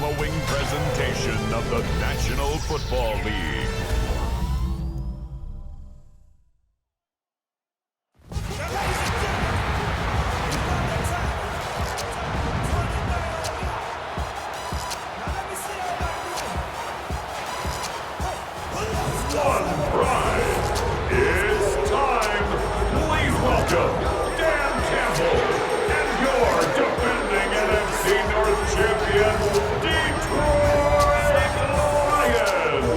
following presentation of the National Football League. One pride. It's time. Please welcome Tampa and your defending NFC North champion, Detroit Lions.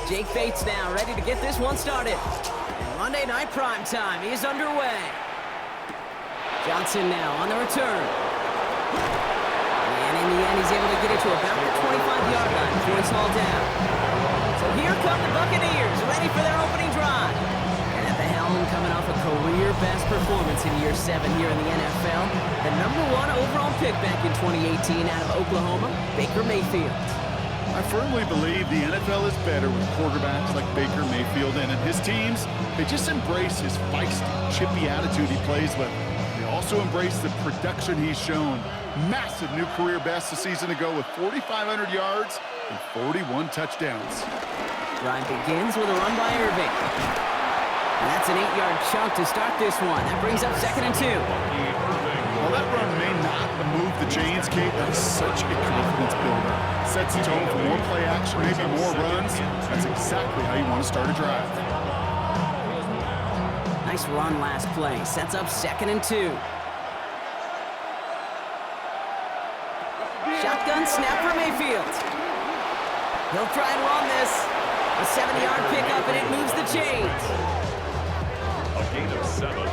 Jake Bates now, ready to get this one started. And Monday Night Prime Time is underway. Johnson now on the return. And in the end, he's able to get it to about the 25-yard line before he's hauled down. So here come the Buccaneers, ready for their opening drive. And at the helm, coming off a career-best performance in year 7 here in the NFL, the #1 overall pick back in 2018 out of Oklahoma, Baker Mayfield. I firmly believe the NFL is better with quarterbacks like Baker Mayfield in it. His teams, they just embrace his feisty, chippy attitude he plays with. They also embrace the production he's shown. Massive new career best a season ago with 4,500 yards and 41 touchdowns. Drive begins with a run by Irving. And that's an 8-yard chunk to start this one. That brings up 2nd and 2. While that run may not move the chains, Kate, that's such a confidence builder. Sets the tone for more play action, maybe more runs. That's exactly how you want to start a drive. Nice run last play. Sets up 2nd and 2. Shotgun snap for Mayfield. He'll try and run this. A 7-yard pickup, and it moves the chains. A gain of 7.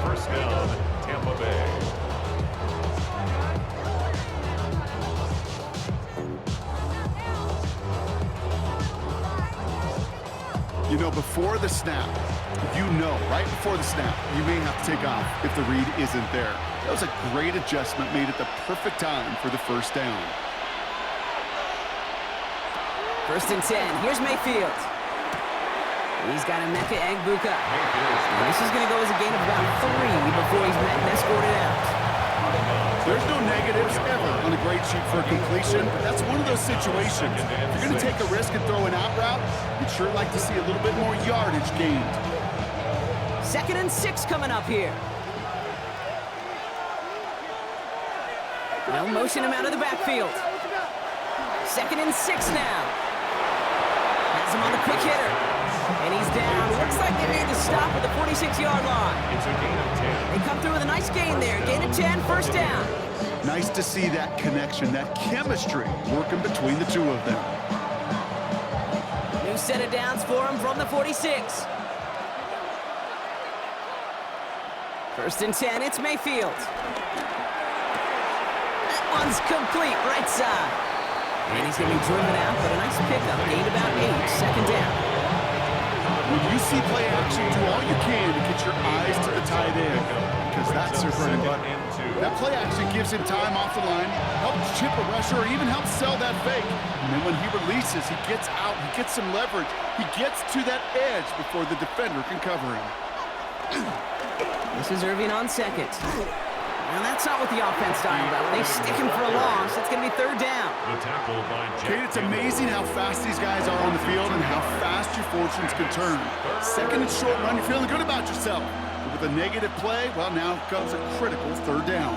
First down, Tampa Bay. You know, before the snap, right before the snap, you may have to take off if the read isn't there. That was a great adjustment made at the perfect time for the first down. 1st and 10. Here's Mayfield. He's got a Emeka Egbuka. And this is going to go as a gain of about 3 before he's met and escorted out. There's no negatives ever on a great shoot for a completion, but that's one of those situations. If you're going to take a risk and throw an out route, you'd sure like to see a little bit more yardage gained. 2nd and 6 coming up here. They'll motion him out of the backfield. 2nd and 6 now. Has him on the quick hitter. And he's down. Looks like they made the stop at the 46-yard line. It's a gain of 10. They come through with a nice gain there. Gain of 10, first down. Nice to see that connection, that chemistry working between the two of them. New set of downs for him from the 46. 1st and 10, it's Mayfield. That one's complete, right side. And he's going to be driven out, but a nice pickup. Gained about 8, 2nd down. When you see play action, do all you can to get your eyes to the tight end, because that's their bread and butter. That play action gives him time off the line, helps chip a rusher, or even helps sell that fake. And then when he releases, he gets out, he gets some leverage. He gets to that edge before the defender can cover him. This is Irving on 2nd. Well, that's not what the offense dialed up. They stick him for a loss. It's going to be 3rd down. The tackle by Kate, it's amazing how fast these guys are on the field and how fast your fortunes can turn. 2nd and short run, you're feeling good about yourself. But with a negative play, well, now comes a critical 3rd down.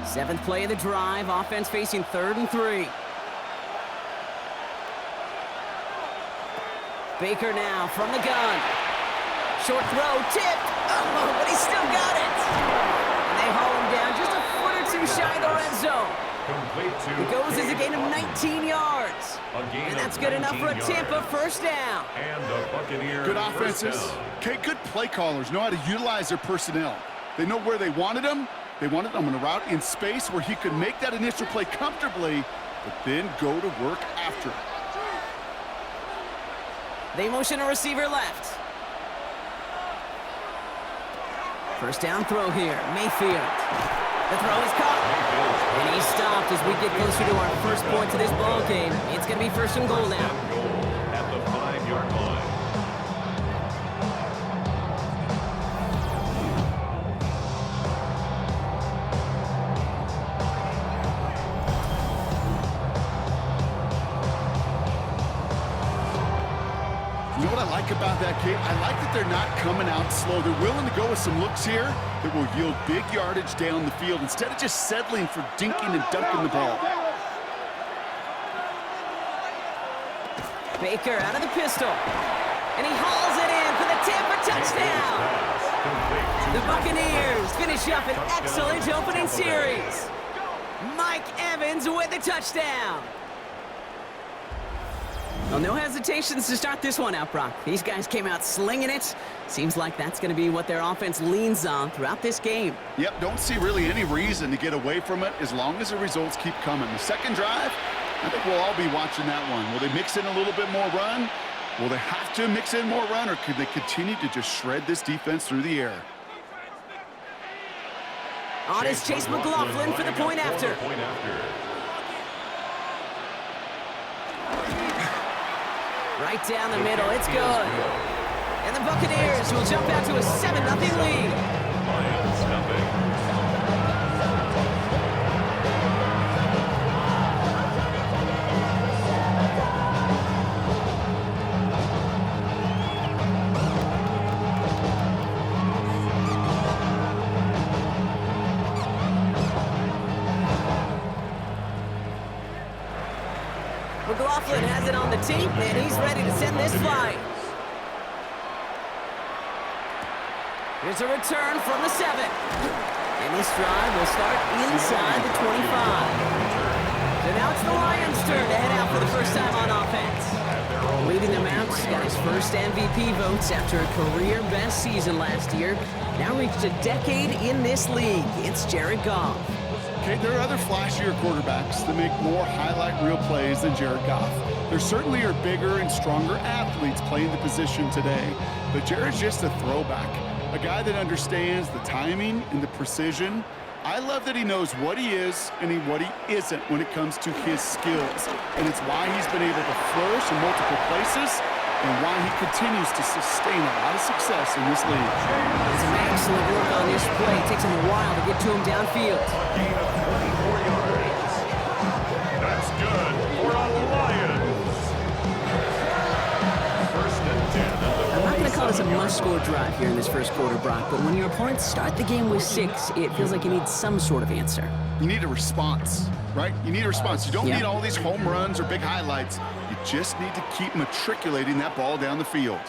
7th play of the drive. Offense facing 3rd and 3. Baker now from the gun. Short throw, tipped. Oh, but he's still got it. And they haul him down just a foot or two shy of the red zone. Complete to It goes as a gain of 19 yards. And that's good enough for a Tampa first down. And the Buccaneers. Good offenses. Okay, good play callers know how to utilize their personnel. They know where they wanted them. They wanted them on a route in space where he could make that initial play comfortably, but then go to work after it. They motion a receiver left. First down throw here, Mayfield. The throw is caught. And he's stopped as we get closer to our first points of this ball game. It's going to be first and goal now. At the 5-yard line. You know what I like about that, Kate? I like that they're not coming out slow. They're willing to go with some looks here that will yield big yardage down the field instead of just settling for dinking and dunking the ball. Baker out of the pistol. And he hauls it in for the Tampa touchdown. The Buccaneers finish up an excellent opening series. Mike Evans with the touchdown. Well, no hesitations to start this one out, Brock. These guys came out slinging it. Seems like that's going to be what their offense leans on throughout this game. Yep, don't see really any reason to get away from it as long as the results keep coming. The second drive, I think we'll all be watching that one. Will they mix in a little bit more run? Will they have to mix in more run, or could they continue to just shred this defense through the air? On is Chase McLaughlin for the point after. Right down the middle, it's good. And the Buccaneers will jump out to a 7-0 lead. Lions nothing. McLaughlin has it on the tape, and he's ready to send this flying. Here's a return from the 7. And this drive will start inside the 25. So now it's the Lions' turn to head out for the first time on offense. Leading them out, got his first MVP votes after a career-best season last year. Now reached a decade in this league. It's Jared Goff. Okay, there are other flashier quarterbacks that make more highlight reel plays than Jared Goff. There certainly are bigger and stronger athletes playing the position today, but Jared's just a throwback, a guy that understands the timing and the precision. I love that he knows what he is and what he isn't when it comes to his skills, and it's why he's been able to flourish in multiple places and why he continues to sustain a lot of success in this league. Some excellent work on this play. It takes him a while to get to him downfield. Gain of 24 yards. That's good for the Lions. First and 10. I'm not going to call this a must-score drive here in this first quarter, Brock, but when your opponents start the game with 6, it feels like you need some sort of answer. You need a response, right? You need a response. You don't need all these home runs or big highlights. You just need to keep matriculating that ball down the field.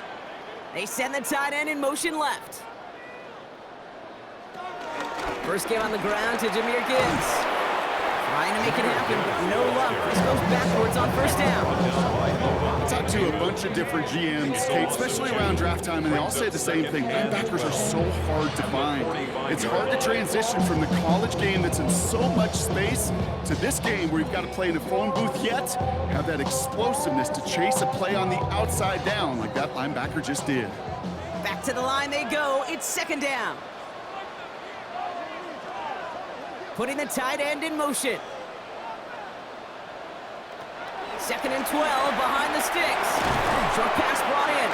They send the tight end in motion left. First game on the ground to Jahmyr Gibbs. Trying to make it happen, but no luck. This goes backwards on first down. I talked to a bunch of different GMs, Kate, especially around draft time, and they all say the same thing. Linebackers are so hard to find. It's hard to transition from the college game that's in so much space to this game where you've got to play in a phone booth yet have that explosiveness to chase a play on the outside down like that linebacker just did. Back to the line they go. It's second down. Putting the tight end in motion. Second and 12 behind the sticks. Short pass brought in.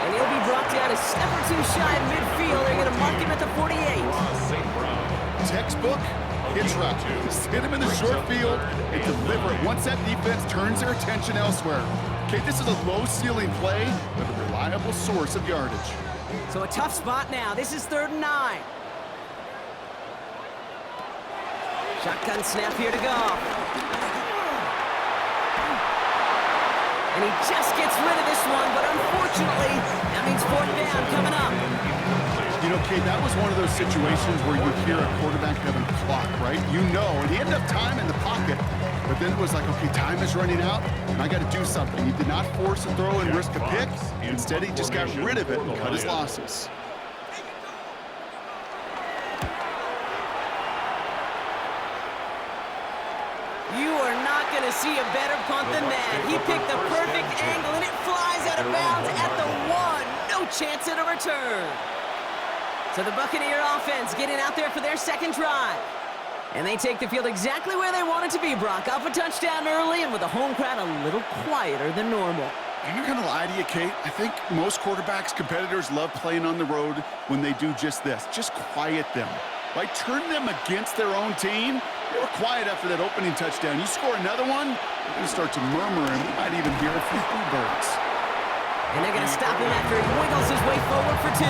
And he'll be brought down a step or two shy of midfield. They're going to mark him at the 48. Textbook hitch route. Just hit him in the short field and deliver it once that defense turns their attention elsewhere. Okay, this is a low ceiling play, but a reliable source of yardage. So a tough spot now. This is 3rd and 9. Shotgun snap here to go. And he just gets rid of this one, but unfortunately, that means 4th down coming up. You know, Kate, that was one of those situations where you hear a quarterback having clock right? You know, and he had enough time in the pocket, but then it was like, okay, time is running out, and I got to do something. He did not force a throw and risk a pick. Instead, he just got rid of it and cut his losses. You are not going to see a better punt than that. He picked the perfect angle, and it flies out of bounds at the 1. No chance at a return. So the Buccaneer offense getting out there for their second drive. And they take the field exactly where they want it to be, Brock. Off a touchdown early and with the home crowd a little quieter than normal. I'm not going to lie to you, Kate. I think most quarterbacks, competitors love playing on the road when they do just this. Just quiet them. Right? Turn them against their own team. They were quiet after that opening touchdown. You score another one, you're going to start to murmur, and we might even hear a few birds. And they're going to stop him after he wiggles his way forward for 2.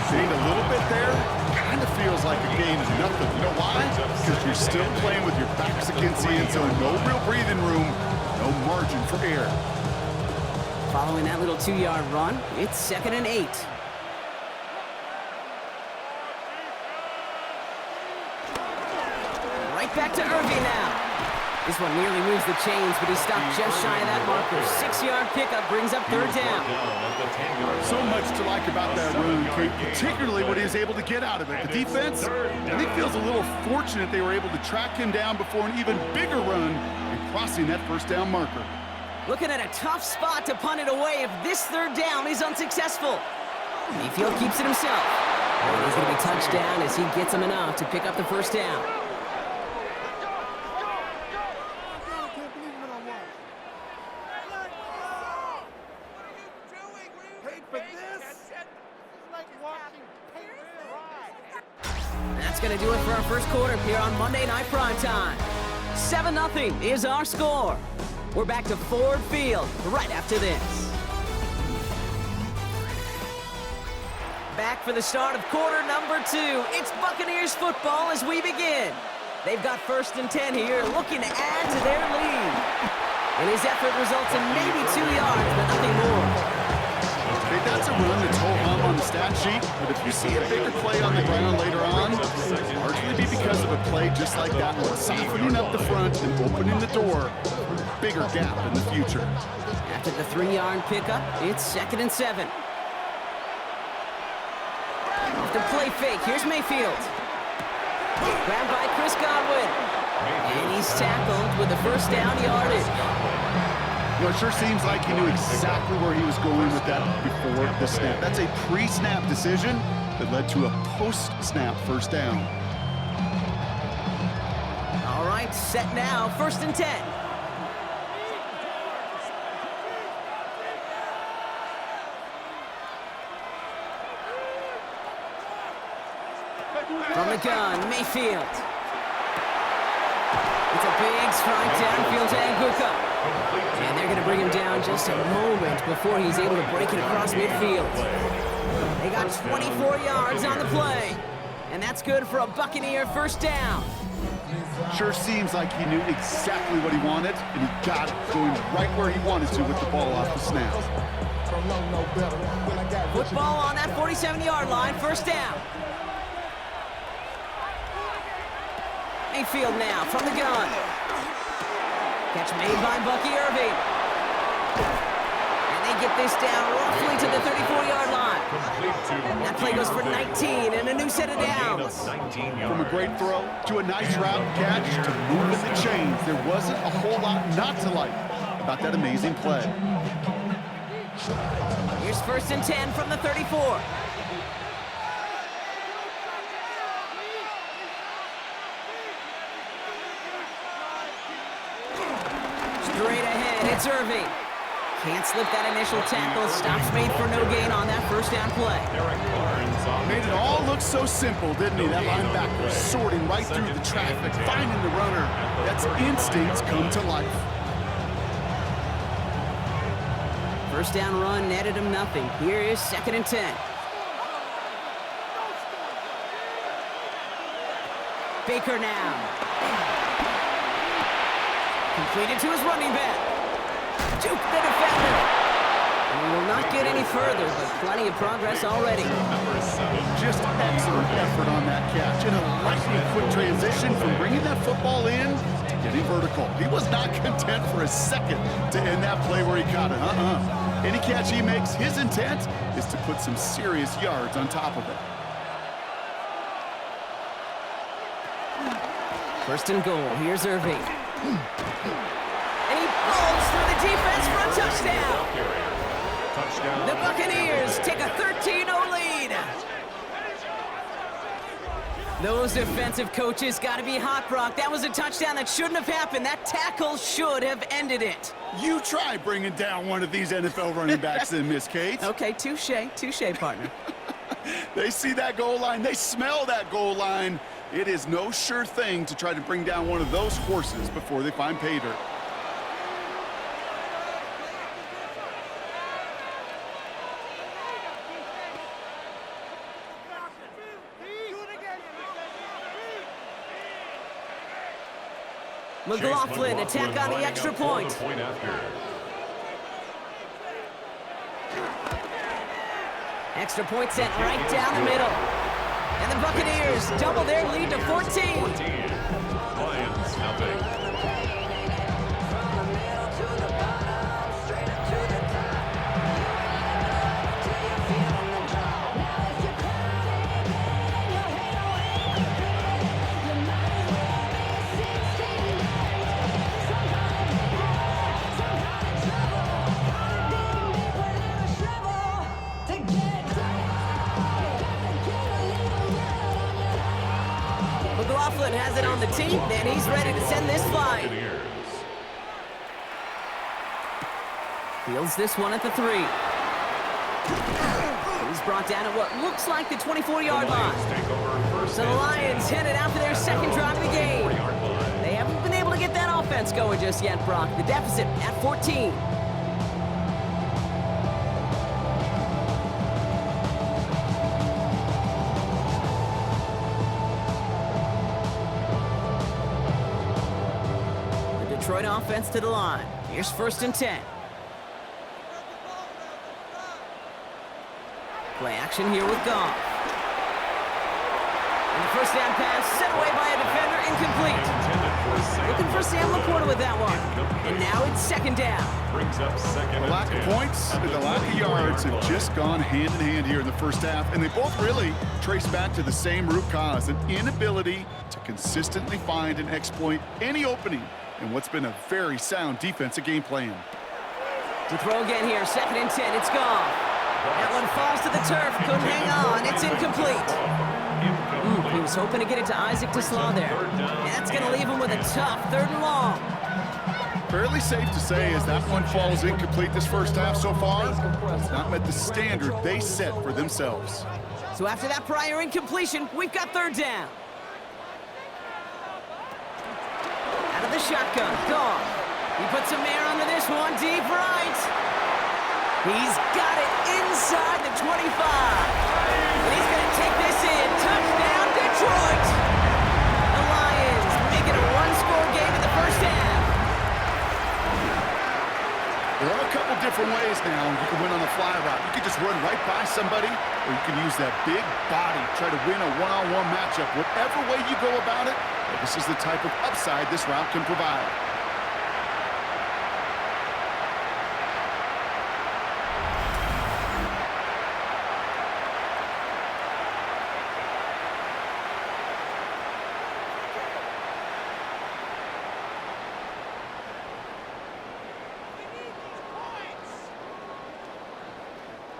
Gained a little bit there. Kind of feels like a gain of nothing. You know why? Because you're still playing with your backs against the end zone. No real breathing room. No margin for error. Following that little 2-yard run, it's 2nd and 8. Right back to Irving now. This one nearly moves the chains, but he stopped just shy of that marker. 6-yard pickup brings up 3rd down. So much to like about that run, Kate, particularly what he was able to get out of it. The defense, I think, feels a little fortunate they were able to track him down before an even bigger run and crossing that 1st down marker. Looking at a tough spot to punt it away if this 3rd down is unsuccessful. Mayfield keeps it himself. And he's going to be touched down as he gets him enough to pick up the 1st down. That's going to do it for our first quarter here on Monday Night Primetime. 7-0 is our score. We're back to Ford Field right after this. Back for the start of quarter number 2. It's Buccaneers football as we begin. They've got 1st and 10 here, looking to add to their lead. And his effort results in maybe 2 yards, but nothing more. Okay, that's a run that's ho-hum on the stat sheet, but if you see a bigger play on the ground later on, it'll largely be because of a play just like that one, softening up the front and opening the door for a bigger gap in the future. After the 3-yard pickup, it's 2nd and 7. Off the play fake, here's Mayfield. Grabbed by Chris Godwin. And he's tackled with the 1st down yardage. You know, it sure seems like he knew exactly where he was going with that before the snap. That's a pre-snap decision that led to a post-snap 1st down. All right, set now, 1st and 10. From the gun, Mayfield. It's a big strike downfield to Anguka. And they're going to bring him down just a moment before he's able to break it across midfield. They got 24 yards on the play. And that's good for a Buccaneer 1st down. Sure seems like he knew exactly what he wanted, and he got it going right where he wanted to with the ball off the snap. Football on that 47-yard line, 1st down. Mayfield now from the gun. Catch made by Bucky Irving. And they get this down roughly to the 34-yard line. That play goes for 19 and a new set of downs. From a great throw to a nice route catch to moving the chains, there wasn't a whole lot not to like about that amazing play. Here's 1st and 10 from the 34. Straight ahead, it's Irving. Can't slip that initial tackle. Stops made for no gain on that 1st down play. Made it all look so simple, didn't he? That linebacker sorting right through the traffic, finding the runner. That's instincts come to life. 1st down run netted him nothing. Here is 2nd and 10. Baker now. Completed to his running back. Juke the defender. We will not get any further, but plenty of progress already. Just excellent effort on that catch. And a lightning quick transition from bringing that football in to getting vertical. He was not content for a second to end that play where he caught it. Any catch he makes, his intent is to put some serious yards on top of it. First and goal. Here's Irving. And he balls through the defense for a touchdown. The Buccaneers take a 13-0 lead. Those defensive coaches got to be hot, Brock. That was a touchdown that shouldn't have happened. That tackle should have ended it. You try bringing down one of these NFL running backs then, Miss Kate. Okay, touche, partner. They see that goal line. They smell that goal line. It is no sure thing to try to bring down one of those horses before they find pay dirt. McLaughlin attack on the extra point. Extra point sent right down the middle. And the Buccaneers double their lead to 14. Lions, nothing. McLaughlin has it on the team, and he's ready to send this flying. Fields this one at the 3. He's brought down at what looks like the 24-yard line. So the Lions headed out for their second drive of the game. They haven't been able to get that offense going just yet, Brock. The deficit at 14. Detroit offense to the line. Here's first and 10. Play action here with Goff. And the first down pass sent away by a defender, incomplete. Looking for Sam Laporta with that one. And now it's second down. Brings up second. The lack of points and the lack of yards have just gone hand in hand here in the first half, and they both really trace back to the same root cause, an inability to consistently find and exploit any opening in what's been a very sound defensive game plan. To throw again here, second and 10, it's Goff. That one falls to the turf, couldn't hang on, it's incomplete. He was hoping to get it to Isaac to Slaw there. And that's going to leave him with a tough third and long. Fairly safe to say as that one falls incomplete this first half so far, it's not met the standard they set for themselves. So after that prior incompletion, we've got third down. Out of the shotgun, Goff. He puts some air onto this one, deep right. He's got it inside the 25. And he's going to take this in. Touchdown, Detroit. The Lions make it a one-score game in the first half. There are a couple different ways now you can win on the fly route. You can just run right by somebody, or you can use that big body, try to win a one-on-one matchup. Whatever way you go about it, this is the type of upside this route can provide.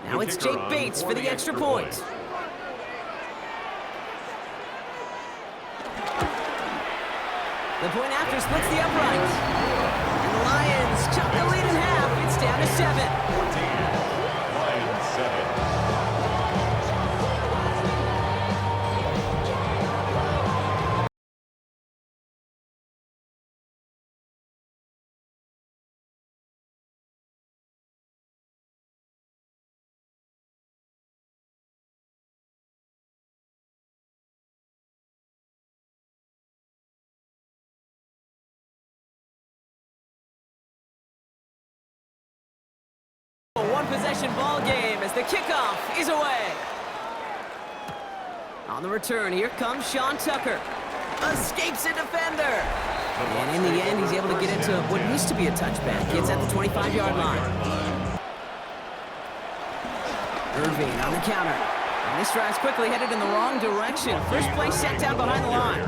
Now it's Jake Bates for the extra point. The point after splits the uprights. And the Lions chop the lead in half. It's down to 7. Lions 7. possession ball game as the kickoff is away. On the return, here comes Sean Tucker. Escapes a defender. And in the end, he's able to get into what used to be a touchback. Gets at the 25-yard line. Irving on the counter. And this drive's quickly headed in the wrong direction. First play set down behind the line.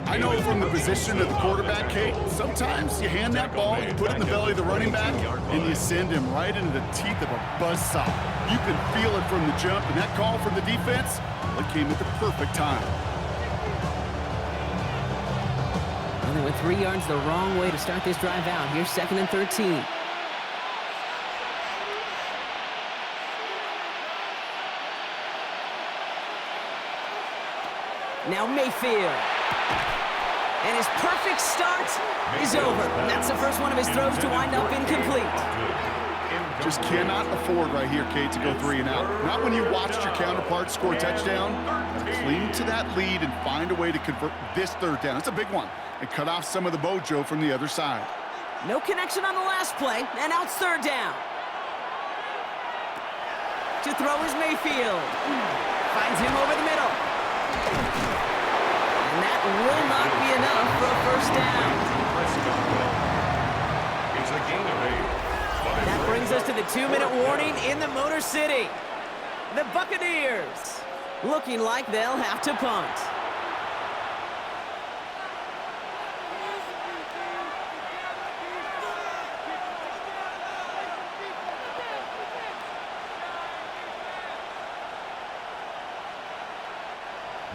I know from the position of the quarterback, Kate, sometimes you hand that ball, you put it in the belly of the running back, and you send him right into the teeth of a buzzsaw. You can feel it from the jump, and that call from the defense, well, it came at the perfect time. Well, they went 3 yards the wrong way to start this drive out. Here's 2nd and 13. Now Mayfield. And his perfect start is over. That's the first one of his throws to wind up incomplete. Just cannot afford right here, Kate, to go 3 and out. Not when you watched your counterpart score a touchdown. Cling to that lead and find a way to convert this 3rd down. It's a big one. And cut off some of the mojo from the other side. No connection on the last play, and now it's 3rd down. To throw is Mayfield. Finds him over the middle. And that will not be enough for a 1st down. It's a gain of 8. That brings us to the 2-minute warning in the Motor City. The Buccaneers looking like they'll have to punt.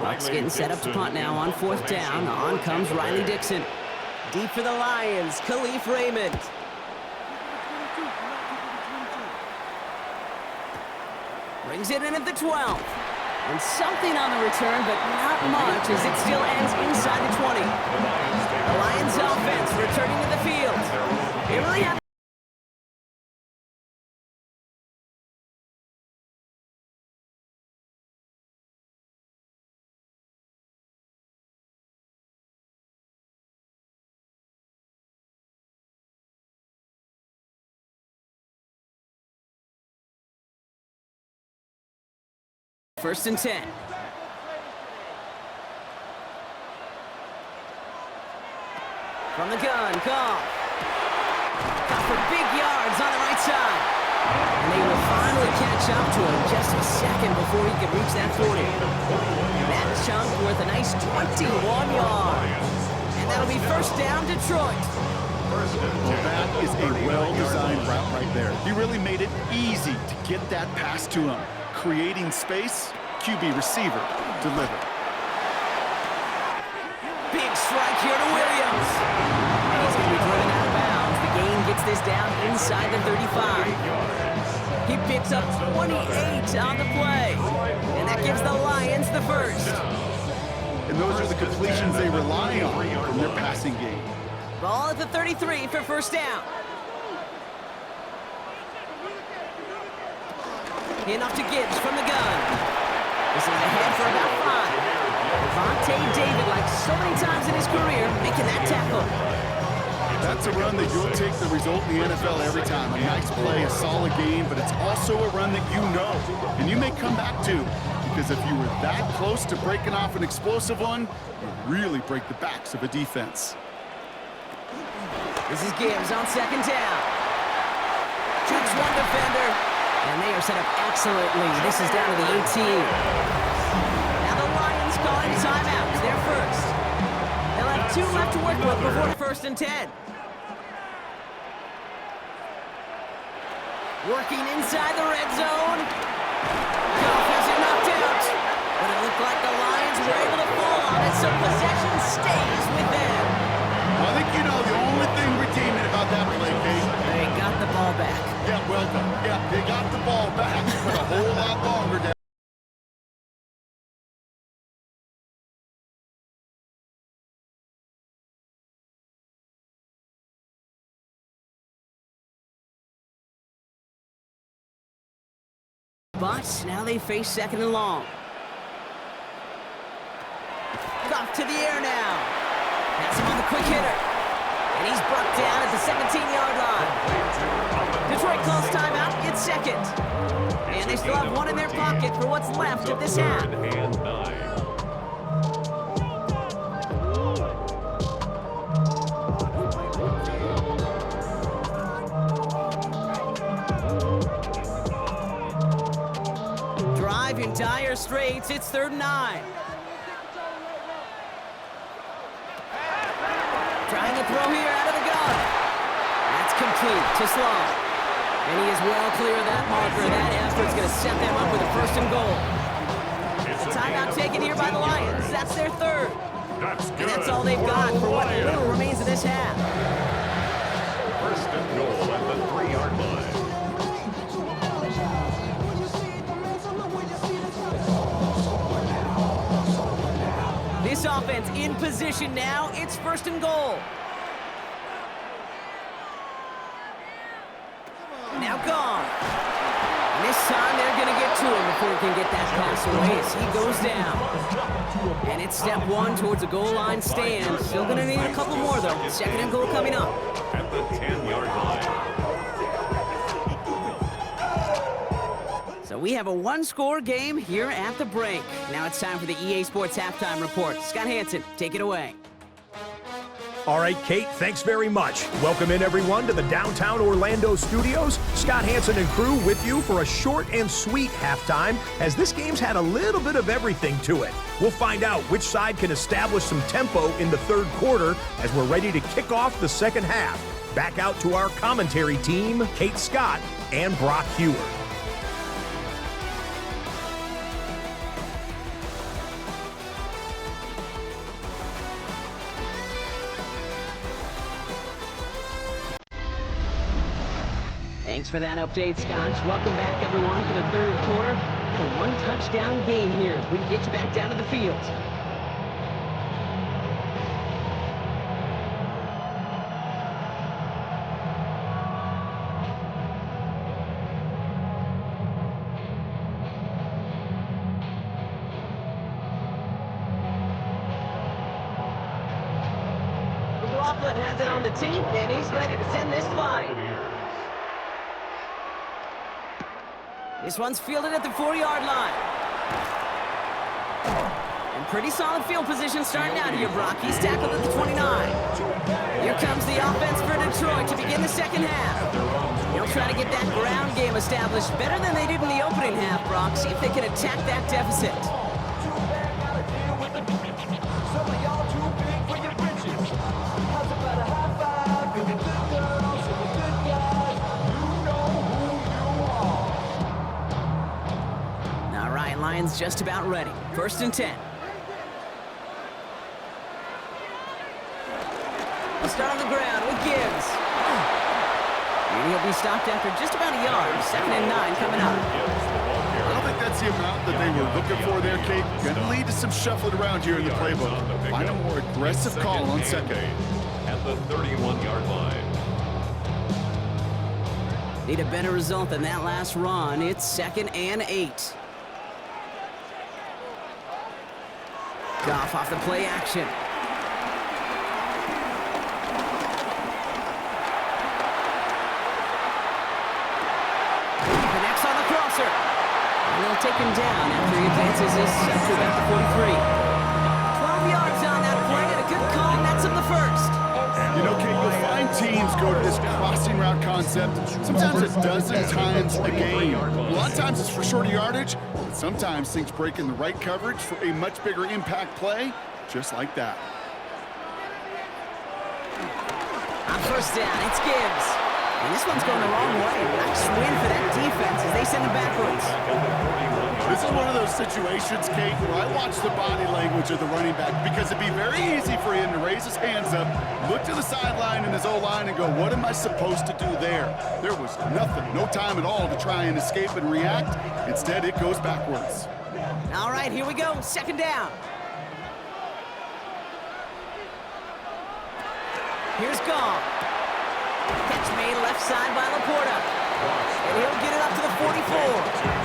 Bucks getting set up to punt now on 4th down. On comes Riley Dixon. Deep for the Lions, Khalif Raymond. Brings it in at the 12. And something on the return, but not much as it still ends inside the 20. The Lions offense returning to the field. They really have First and 10. From the gun, Goff. Got for big yards on the right side. And they will finally catch up to him just a second before he can reach that 40. That chunk worth a nice 21 yards. And that'll be 1st down, Detroit. Well, that is a well-designed route right there. He really made it easy to get that pass to him. Creating space, QB receiver, deliver. Big strike here to Williams. And he's going to be driven out of bounds. The gain gets this down inside the 35. He picks up 28 on the play. And that gives the Lions the 1st. And those are the completions they rely on from their passing game. Ball at the 33 for 1st down. In off to Gibbs from the gun. This is ahead for about 5. Vontae David, like so many times in his career, making that tackle. That's a run that you'll take the result in the NFL every time. A nice play, a solid game, but it's also a run that you know, and you may come back to, because if you were that close to breaking off an explosive one, you really break the backs of a defense. This is Gibbs on 2nd down. Shoots one defender. And they are set up excellently. This is down to the 18. Now the Lions calling timeouts. They're 1st. They'll have 2 left to work with before 1st and 10. Working inside the red zone. Goff has it knocked out. But it looked like the Lions were able to fall on it, so possession stays with them. I think you know the only thing redeeming about that play, Kate. They got the ball back. Yeah, well done. Yeah, they got the ball back, but a whole lot longer down. But now they face 2nd and long. Goff to the air now. That's him on the quick hitter. And he's brought down at the 17-yard line. Detroit calls timeout. at second. And they still have one in their pocket for what's left of this half. Third and 9. Drive in dire straits. It's 3rd and 9. Trying to throw here out of the gun. That's complete to Slow. And he is well clear of that marker. That effort's going to set them up with a 1st and goal. A timeout taken here by the Lions. That's their 3rd. And that's all they've got for what little remains of this half. 1st and goal at the 3-yard line. This offense in position now. It's 1st and goal. Now gone. And this time they're going to get to him before he can get that pass away as he goes down. And it's step 1 towards a goal line stand. Still going to need a couple more, though. 2nd and goal coming up. At the 10-yard line. So we have a 1-score game here at the break. Now it's time for the EA Sports Halftime Report. Scott Hansen, take it away. All right, Kate, thanks very much. Welcome in, everyone, to the downtown Orlando studios. Scott Hansen and crew with you for a short and sweet halftime, as this game's had a little bit of everything to it. We'll find out which side can establish some tempo in the 3rd quarter as we're ready to kick off the 2nd half. Back out to our commentary team, Kate Scott and Brock Hewer. Thanks for that update, Scott. Welcome back, everyone, for the 3rd quarter. A 1-touchdown game here. We can get you back down to the field. McLaughlin has it on the team, and he's ready to send this flight. This one's fielded at the 4-yard line. And pretty solid field position starting out here, Brock. He's tackled at the 29. Here comes the offense for Detroit to begin the 2nd half. They'll try to get that ground game established better than they did in the opening half, Brock. See if they can attack that deficit. Lions just about ready. 1st and 10. We'll start on the ground with Gibbs. And he'll be stopped after just about a yard. 2nd and 9 coming up. I don't think that's the amount that they were looking for there, Kate. Going to lead to some shuffling around here in the playbook. Find a more aggressive call on 2nd. At the 31-yard line. Need a better result than that last run. It's 2nd and 8. Goff off the play action. Connects on the crosser. And they'll take him down after he advances this up to about the 43. 12 yards on that play and a good call, and that's him the 1st. You know, Kate, you'll find teams go to this crossing route concept sometimes a dozen times a game. A lot of times it's for shorter yardage, but sometimes things break in the right coverage for a much bigger impact play, just like that. On 1st down, it's Gibbs. And this one's going the wrong way. Nice win for that defense as they send it backwards. This is one of those situations, Kate, where I watch the body language of the running back because it'd be very easy for him to raise his hands up, look to the sideline in his O-line and go, what am I supposed to do there? There was nothing, no time at all to try and escape and react. Instead, it goes backwards. All right, here we go. 2nd down. Here's Gall. Catch made left side by Laporta. And he'll get it up to the 44.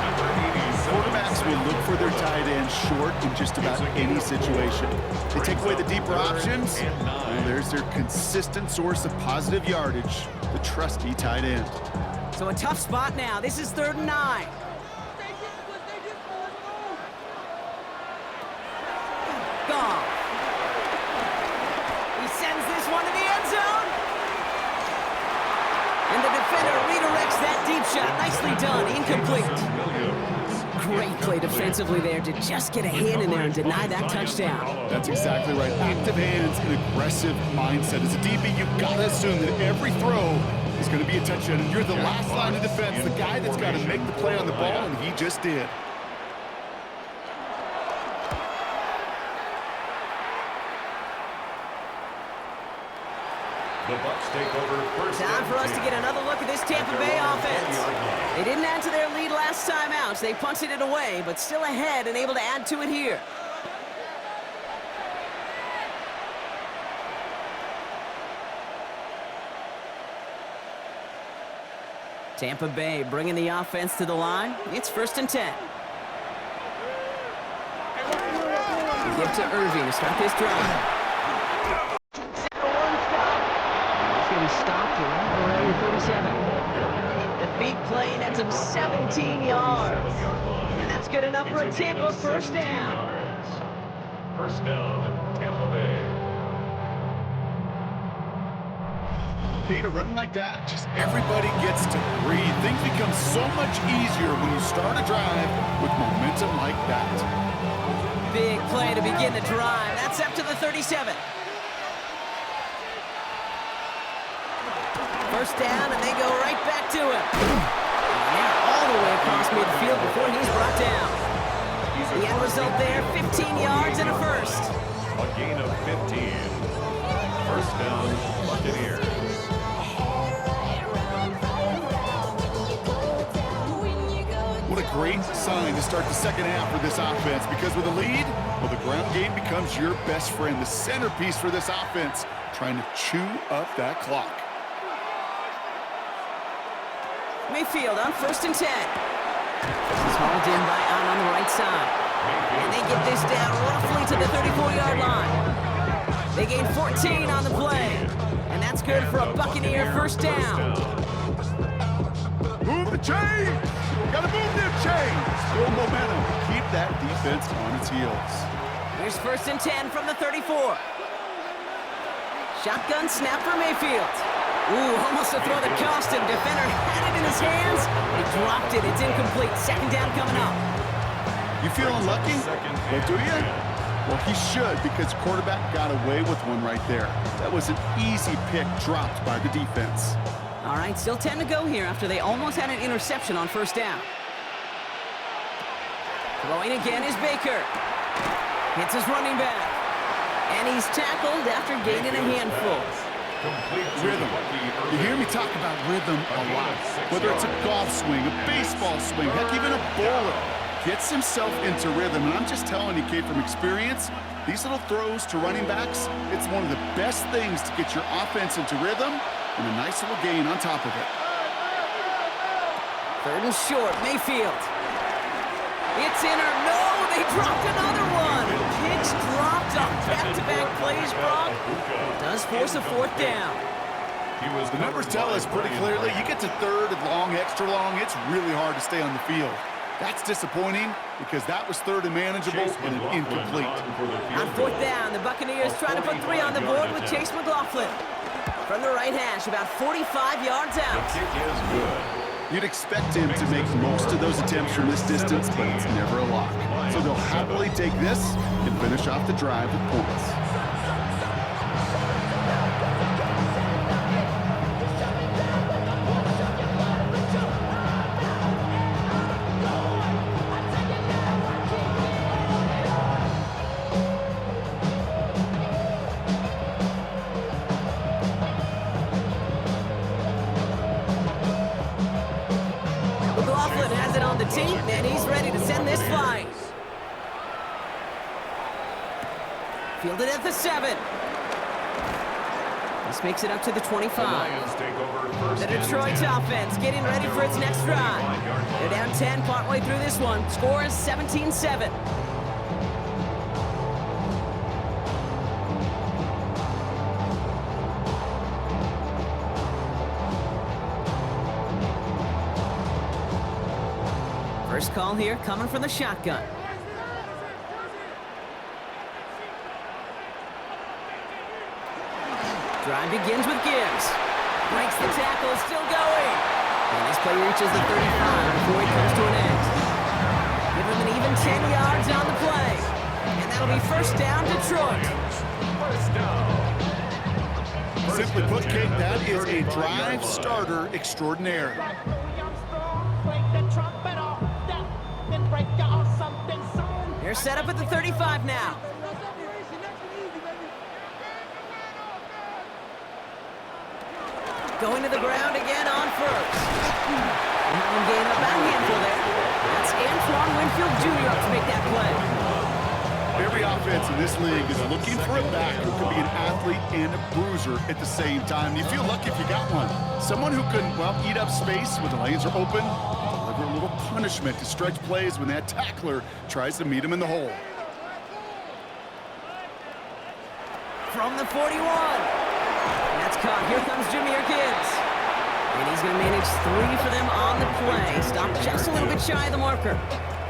Quarterbacks will look for their tight end short in just about any situation. They take away the deeper options, well, there's their consistent source of positive yardage, the trusty tight end. So a tough spot now. This is 3rd and 9. Gone. He sends this one to the end zone. And the defender redirects that deep shot. Nicely done. Incomplete. Great play defensively there to just get a hand in there and deny that touchdown. That's exactly right. Active hands and aggressive mindset. As a DB, you've got to assume that every throw is going to be a touchdown. And you're the last line of defense, the guy that's got to make the play on the ball, and he just did. The Bucs take over first. Time for us to get another look at this Tampa Bay offense. They didn't add to their lead last time out, so they punted it away, but still ahead and able to add to it here. Tampa Bay bringing the offense to the line. It's 1st and 10. Give to Irving to start this drive. Stopped around area 37. The big play nets him 17 yards. And that's good enough for a Tampa first down. First down, Tampa Bay. A run like that, just everybody gets to breathe. Things become so much easier when you start a drive with momentum like that. Big play to begin the drive. That's up to the 37. First down, and they go right back to him. Now all the way across midfield before he's brought down. The end result there, 15 yards and a first. A gain of 15. First down, Buccaneers. What a great sign to start the second half for this offense, because with a lead, well, the ground game becomes your best friend, the centerpiece for this offense, trying to chew up that clock. Mayfield on 1st and 10. This is hauled in by on the right side. And they get this down roughly to the 34-yard line. They gain 14 on the play. And that's good for a Buccaneer first down. Move the chain! Gotta move them chains! Build momentum. Keep that defense on its heels. Here's 1st and 10 from the 34. Shotgun snap for Mayfield. Ooh, almost a throw that cost him. Defender had it in his hands. He dropped it. It's incomplete. Second down coming up. You feeling lucky? Well, do you? Well, he should, because quarterback got away with one right there. That was an easy pick dropped by the defense. All right, still 10 to go here after they almost had an interception on first down. Throwing again is Baker. Hits his running back. And he's tackled after gaining a handful. Rhythm. You hear me talk about rhythm a lot. Whether it's a golf swing, a baseball swing, heck, even a bowler gets himself into rhythm. And I'm just telling you, kid, from experience, these little throws to running backs, it's one of the best things to get your offense into rhythm and a nice little gain on top of it. 3rd and short, Mayfield. It's in or no, they dropped another one. Kicks dropped on back-to-back plays, Brock. Does force a 4th down. The numbers tell us pretty clearly, you get to 3rd and long, extra long, it's really hard to stay on the field. That's disappointing because that was 3rd and manageable and an incomplete. On 4th down, the Buccaneers trying to put 3 on the board with Chase McLaughlin. From the right hash, about 45 yards out. The kick is good. You'd expect him to make most of those attempts from this distance, but it's never a lock. So they'll happily take this and finish off the drive with points. McLaughlin has it on the tee, and he's ready to send this flying. Fielded at the 7. This makes it up to the 25. The Detroit offense getting ready for its next drive. They're down 10 partway through this one. Score is 17-7. First call here coming from the shotgun. Drive begins with Gibbs. Breaks the tackle, still going. And this play reaches the 35 before he comes to an end. Give him an even 10 yards on the play. And that'll be first down, Detroit. First down. Simply put, Kate, that is a drive starter extraordinaire. They're set up at the 35 now. Going to the ground again on first. And gain up that handful there. That's Antoine Winfield Jr. to make that play. Every offense in this league is looking for a back who can be an athlete and a bruiser at the same time. You feel lucky if you got one. Someone who can, well, eat up space when the lanes are open, deliver a little punishment to stretch plays when that tackler tries to meet him in the hole. From the 41. That's caught. Here comes Jahmyr Gibbs. And he's going to manage 3 for them on the play. Stop just a little bit shy of the marker.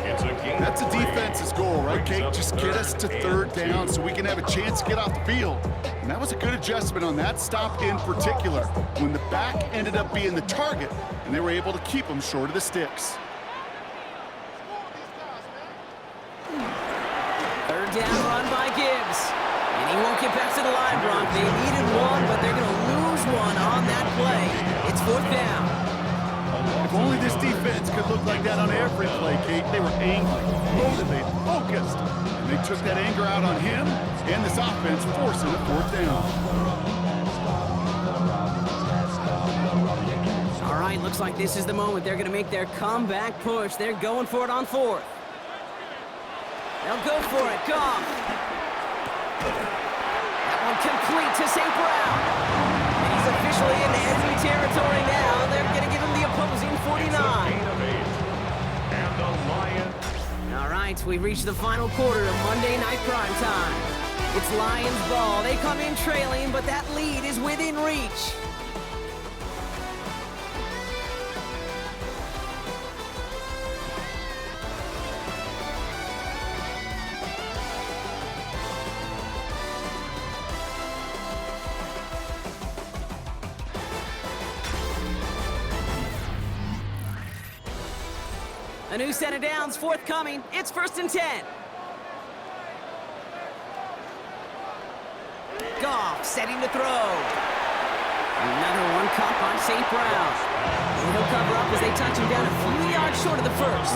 It's a game. That's a defense's goal, right, Kate? Just get us to third down so we can have a chance to get off the field. And that was a good adjustment on that stop in particular, when the back ended up being the target, and they were able to keep him short of the sticks. Third down run by Gibbs. And he won't get back to the line, Bronk. They needed one, but they're going to lose one on that play. It's fourth down. If only this defense could look like that on every play, Kate. They were angry, motivated, focused. And they took that anger out on him and this offense, forcing a fourth down. All right, looks like this is the moment. They're going to make their comeback push. They're going for it on fourth. They'll go for it. Goff. That one complete to St. Brown. And he's officially in enemy territory now. They're going to give him the opposing 49. And the Lions. All right, we reached the final quarter of Monday Night Prime Time. It's Lions ball. They come in trailing, but that lead is within reach. A new set of downs forthcoming. It's 1st and 10. Goff setting to throw. Another one caught by St. Brown. And he'll cover up as they touch him down a few yards short of the first.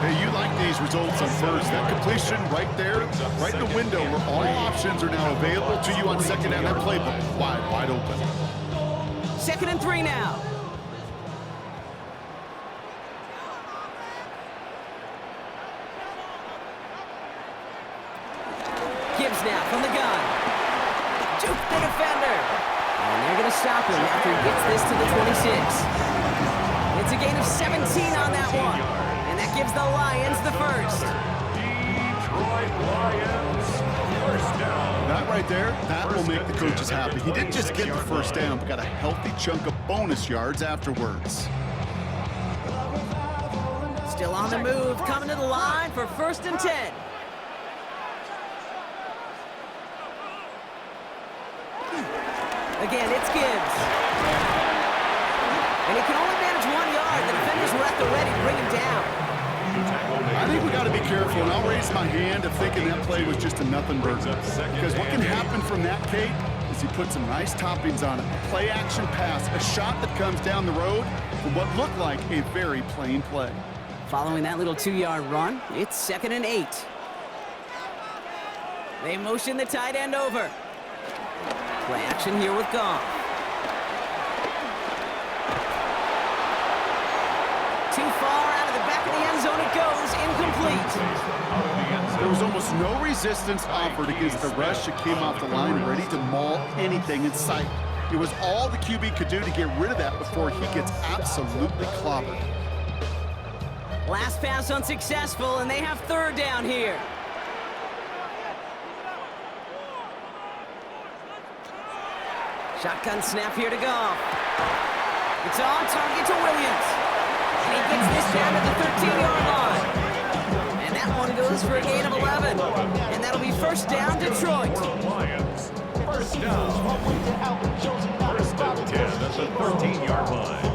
Hey, you like these results on first. That completion right there, right in the window where all options are now available to you on second down. That playbook wide open. 2nd and 3 now. Gibbs now from the gun. Juke the defender. And they're going to stop him after he gets this to the 26. It's a gain of 17 on that one. And that gives the Lions the first. Detroit Lions. First down. That right there, that will make the coaches happy. He didn't just get the first down, but got a healthy chunk of bonus yards afterwards. Still on the move, coming to the line for 1st and 10. Again, it's Gibbs. And he can only manage 1 yard. The defenders were at the ready to bring him down. I think we got to be careful, and I'll raise my hand of thinking that play was just a nothing burger. Because what can happen from that, Kate, is he put some nice toppings on it. A play-action pass, a shot that comes down the road for what looked like a very plain play. Following that little 2-yard run, it's 2nd and 8. They motion the tight end over. Play action here with Goff. Too far out of the back of the end zone it goes, incomplete. There was almost no resistance offered against the rush that came off the line ready to maul anything in sight. It was all the QB could do to get rid of that before he gets absolutely clobbered. Last pass unsuccessful, and they have 3rd down here. Shotgun snap here to Goff. It's on target to Williams. And he gets this down to the 13-yard line. And that one goes for a gain of 11. And that'll be first down, Detroit. Lions. First down. First and 10 at the 13-yard line.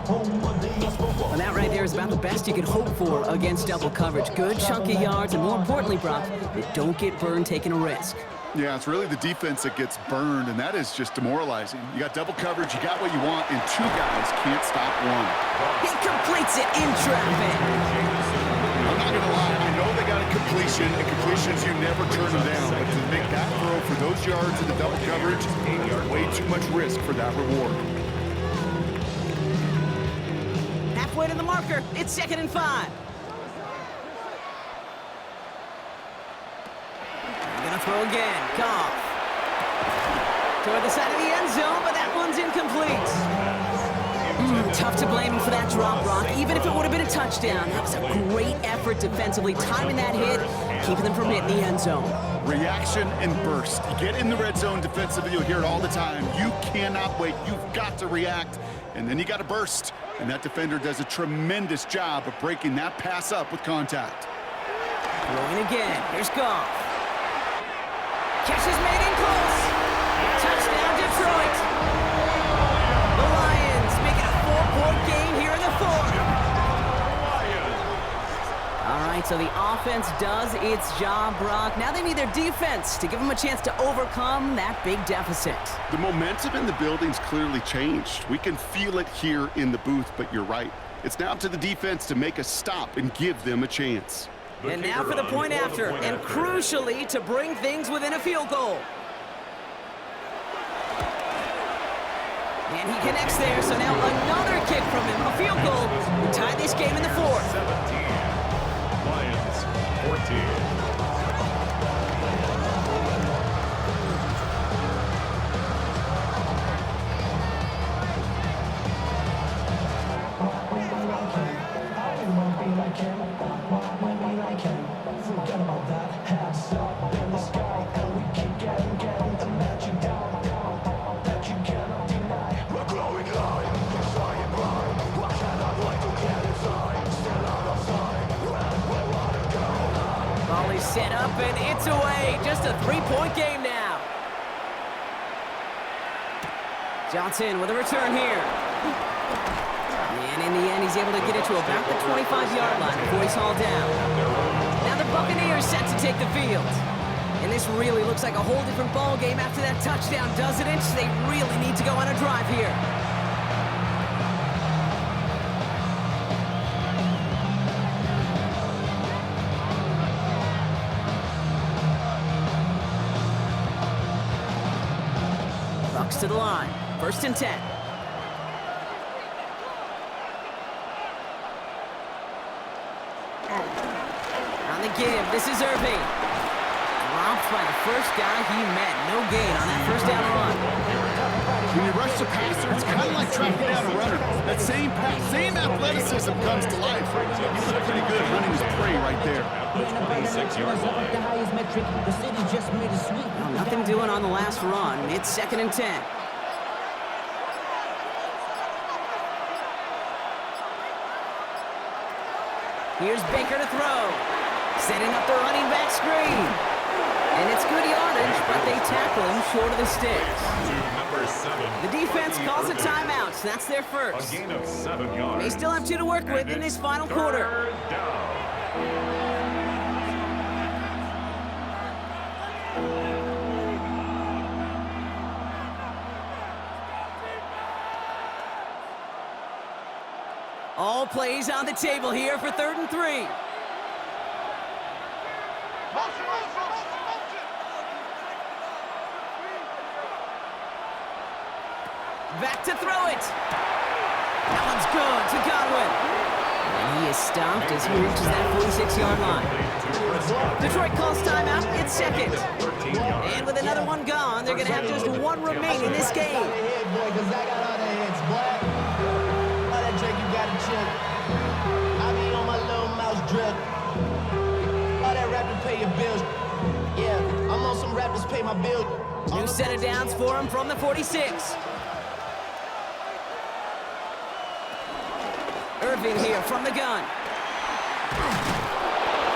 Well, that right there is about the best you could hope for against double coverage. Good chunky yards, and more importantly, Brock, they don't get burned taking a risk. Yeah, it's really the defense that gets burned, and that is just demoralizing. You got double coverage, you got what you want, and two guys can't stop one. He completes it in traffic. I'm not going to lie, I know they got a completion, and completions, you never turn them down. But to make that throw for those yards in the double coverage, way too much risk for that reward. Halfway to the marker, it's 2nd and 5. Gonna throw again, Goff. Toward the side of the end zone, but that one's incomplete. Tough to blame him for that drop, Brock. Even if it would have been a touchdown, that was a great effort defensively, timing that hit, keeping them from hitting the end zone. Reaction and burst. You get in the red zone defensively, you'll hear it all the time. You cannot wait. You've got to react, and then you got to burst. And that defender does a tremendous job of breaking that pass up with contact. Throwing again. Here's Goff. Catch is made in close. Touchdown, Detroit. The Lions making a 4-point game here in the 4th. All right, so the offense does its job, Brock. Now they need their defense to give them a chance to overcome that big deficit. The momentum in the building's clearly changed. We can feel it here in the booth, but you're right. It's now up to the defense to make a stop and give them a chance. And now for the point after, and crucially to bring things within a field goal. And he connects there, so now another kick from him, a field goal. We tie this game in the 4th. 17. Lions 14. Set up, and it's away. Just a 3-point game now. Johnson with a return here. And in the end, he's able to get it to about the 25-yard line before he's hauled down. Now the Buccaneers set to take the field. And this really looks like a whole different ball game after that touchdown, doesn't it? They really need to go on a drive here. To the line. 1st and 10. On the give, this is Irving. Dropped by the first guy he met. No gain on that first down run. When you rush the passer, it's kind of like tracking down a runner. That same pass, same athleticism comes to life. He looked pretty good running his prey right there. Well, nothing doing on the last run. It's 2nd and 10. Here's Baker to throw. Setting up the running back screen. And it's good yardage, but they tackle him short of the sticks. The defense calls a timeout. That's their first. A gain of 7 yards. They still have 2 to work with in this final quarter. 3rd down. All plays on the table here for 3rd and 3. Back to throw it. That one's good to Godwin. And he is stopped as he reaches that 46-yard line. Detroit calls timeout. It's 2nd. And with another one gone, they're going to have just 1 remain in this game. I be on my little mouse drip. All that rapping pay your bills. Yeah, I'm on some rappers pay my bills. New set of downs for him from the 46. Irving here from the gun.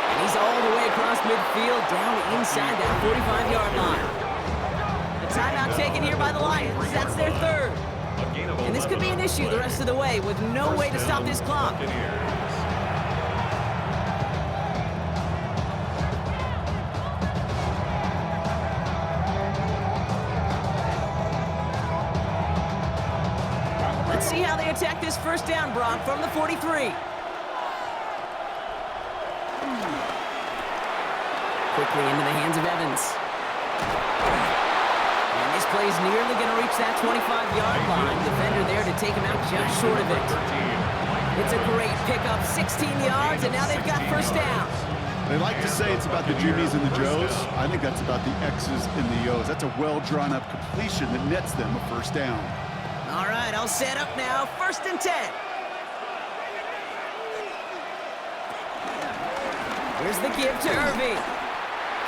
And he's all the way across midfield, down inside that 45-yard line. The timeout taken here by the Lions. That's their third. And this could be an issue the rest of the way with no way to stop this clock. Let's see how they attack this first down, Brock, from the 43. Quickly into the hands of Evans. And this play is nearly going to reach that 25-yard line. Defender there to take him out just short of it. It's a great pickup, 16 yards, and now they've got first down. They like to say it's about the Jimmies and the Joes. I think that's about the X's and the O's. That's a well-drawn-up completion that nets them a first down. All right, I'll set up now. 1st and 10. Here's the give to Irving.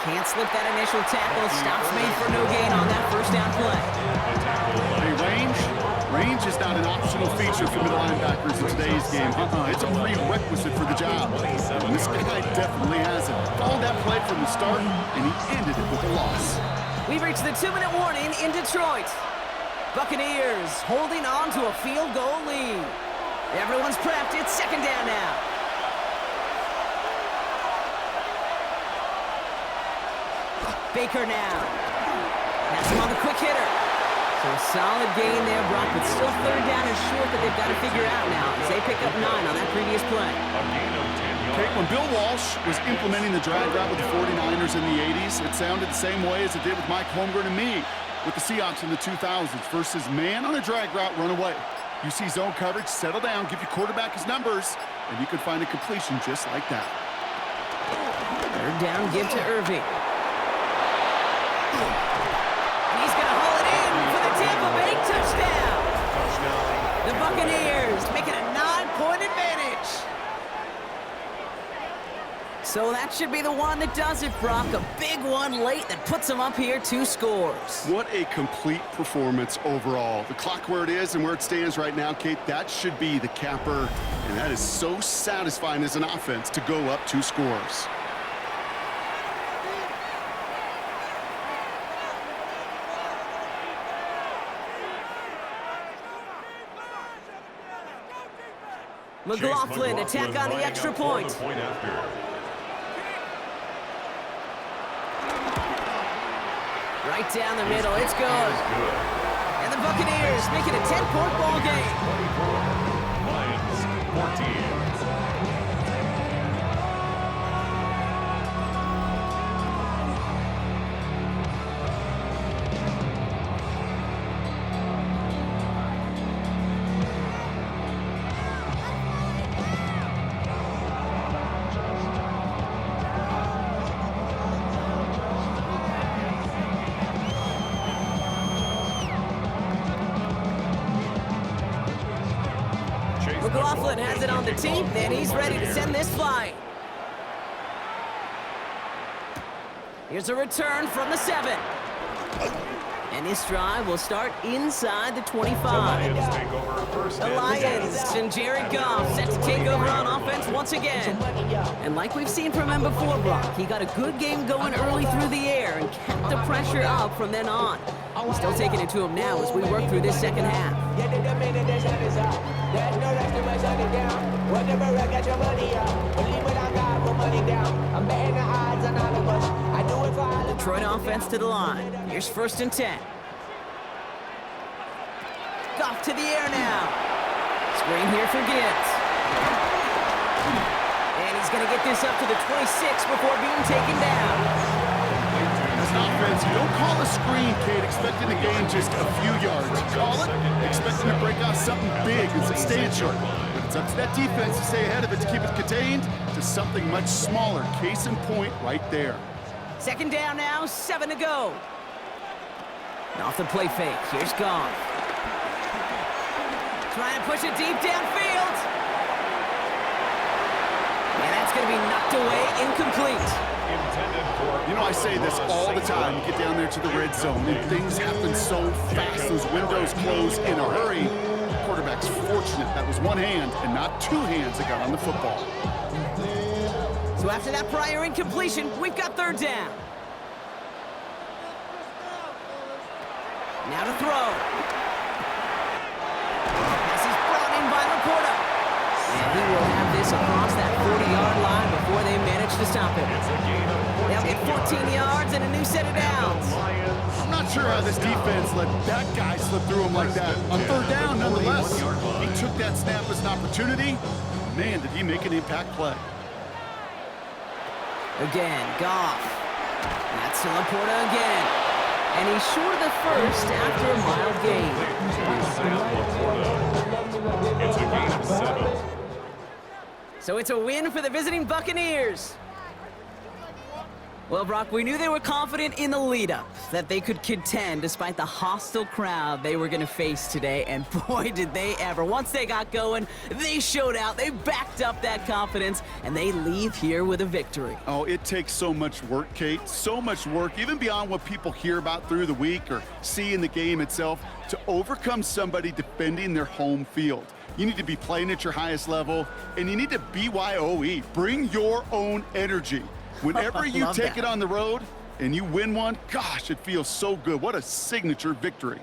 Can't slip that initial tackle. Stops made for no gain on that first down play. Hey, range is not an optional feature for middle linebackers in today's game. It's a prerequisite for the job. And this guy definitely has it. Followed that play from the start, and he ended it with a loss. We've reached the 2-minute warning in Detroit. Buccaneers holding on to a field goal lead. Everyone's prepped. It's 2nd down now. Baker now. That's him on the quick hitter. So a solid gain there, Brock, but still 3rd down and short that they've got to figure out now as they pick up 9 on that previous play. Okay, when Bill Walsh was implementing the drag route with the 49ers in the 80s, it sounded the same way as it did with Mike Holmgren and me with the Seahawks in the 2000s versus man on a drag route, run away. You see zone coverage, settle down, give your quarterback his numbers, and you can find a completion just like that. 3rd down, give to Irving. And he's going to haul it in for the Tampa Bay touchdown. The Buccaneers making a 9-point advantage. So that should be the one that does it, Brock. A big one late that puts them up here 2 scores. What a complete performance overall. The clock where it is and where it stands right now, Kate, that should be the capper. And that is so satisfying as an offense to go up 2 scores. McLaughlin attack on the extra point. Right down the middle, it's good. And the Buccaneers make it a 10-point ball game. Lions 14. McLaughlin has it on the team, and he's ready to send this flying. Here's a return from the 7. And this drive will start inside the 25. The Lions and Jared Goff set to take over on offense once again. And like we've seen from him before, Brock, he got a good game going early through the air and kept the pressure up from then on. He's still taking it to him now as we work through this second half. Detroit offense to the line. Here's 1st and 10. Goff to the air now. Screen here for Gibbs. And he's going to get this up to the 26 before being taken down. As an offense, you don't call a screen, Kate, expecting to gain just a few yards. You call it expecting to break out something big and substantial. But it's up to that defense to stay ahead of it, to keep it contained to something much smaller. Case in point right there. 2nd down now, 7 to go. And off the play fake, here's Goff. Trying to push it deep downfield. And that's going to be knocked away, incomplete. You know, I say this all the time. You get down there to the red zone, and things happen so fast. Those windows close in a hurry. Quarterback's fortunate that was one hand and not two hands that got on the football. So after that prior incompletion, we've got third down. Now to throw. This is brought in by Laporta. And he will have this across that 40-yard line before they manage to stop him. They'll get 14 yards and a new set of downs. I'm not sure how this defense let that guy slip through him like that. On third down, nonetheless, he took that snap as an opportunity. Man, did he make an impact play. Again, Goff. That's to Laporta again. And he's short of the first after a mild gain. It's a gain of 7. So it's a win for the visiting Buccaneers. Well, Brock, we knew they were confident in the lead-up, that they could contend despite the hostile crowd they were going to face today, and boy, did they ever. Once they got going, they showed out, they backed up that confidence, and they leave here with a victory. Oh, it takes so much work, Kate, so much work, even beyond what people hear about through the week or see in the game itself, to overcome somebody defending their home field. You need to be playing at your highest level, and you need to BYOE, bring your own energy. Whenever you take it on the road and you win one, gosh, it feels so good. What a signature victory.